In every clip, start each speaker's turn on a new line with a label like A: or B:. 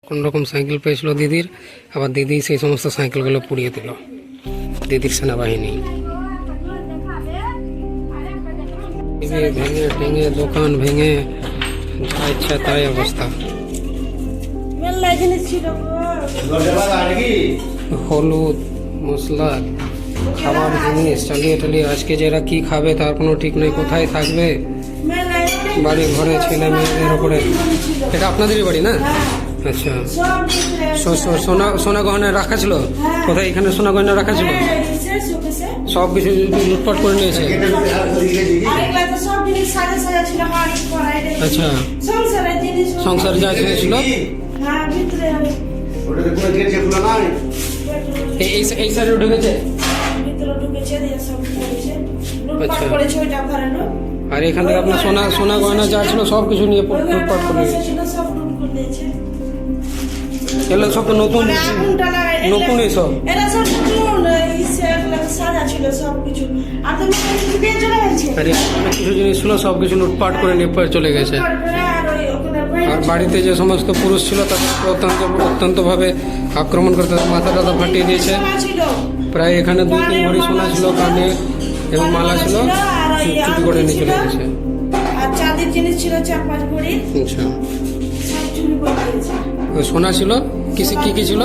A: কোন রকম সাইকেল পেয়েছিল দিদির, আবার দিদি সেই সমস্ত সাইকেলগুলো পুড়িয়ে দিল দিদির সেনাবাহিনী। ভেঙে ভেঙে দোকান ভেঙে যা ইচ্ছা তাই অবস্থা। হলুদ মশলা খাবার জিনিস চালিয়ে টালিয়ে আজকে যারা কি খাবে তার কোনো ঠিক নেই, কোথায় থাকবে, বাড়ি ঘরে ছেলে মেয়েদের উপরে। এটা আপনাদেরই বাড়ি না? আচ্ছা, সোনা সোনা গহনা রাখা ছিল কোথায়? এখানে সোনা গহনা রাখা ছিল, সব কিছু লুটপাট করে নিয়েছে। আচ্ছা, সংসার যা ছিল এই সাইডে ঢুকেছে। আচ্ছা, আর এখান থেকে আপনার সোনা সোনা গয়না যা ছিল সব কিছু নিয়ে লুটপাট করে নিয়েছে। এগুলো সব তো নতুন নতুন এইসব কিছু জিনিস ছিল সব কিছু লুটপাট করে নিয়ে চলে গেছে। আর বাড়িতে যে সমস্ত পুরুষ ছিল তাদের অত্যন্তভাবে আক্রমণ করে তাদের মাথা টাথা ফাটিয়ে দিয়েছে। প্রায় এখানে 2-3 ভরি সোনা ছিল, কানে এবং মালা ছিল, চুরি করে নিয়ে চলে গেছে। আচ্ছা, সোনা ছিল কি কি ছিল?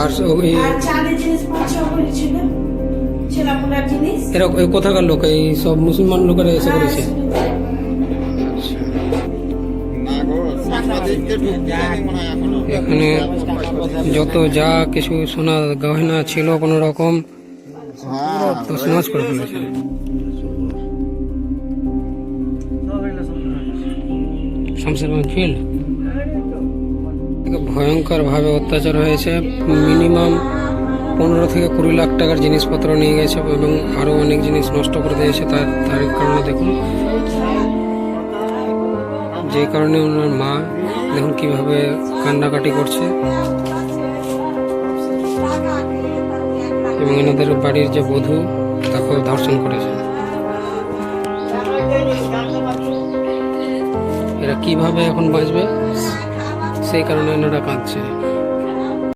A: আর এরা কোথাকার লোক? এই সব মুসলমান লোকেরা এসে করেছে। এখানে যত যা কিছু সোনা গহনা ছিল কোনো রকম সমাজ করে ফেলেছে। শামসেরগঞ্জ ফিল্ড ভয়ঙ্কর ভাবে অত্যাচার হয়েছে। মিনিমাম 15 থেকে 20 লাখ টাকার জিনিসপত্র নিয়ে গেছে এবং আরো অনেক জিনিস নষ্ট করে দিয়েছে। তার কারণে দেখুন, যে কারণে ওনার মা দেখুন কিভাবে কান্নাকাটি করছে এবং এনাদের বাড়ির যে বধূ তাকেও ধর্ষণ করেছে। এরা কিভাবে এখন বাঁচবে সেই কারণে এনারা কাঁদছে।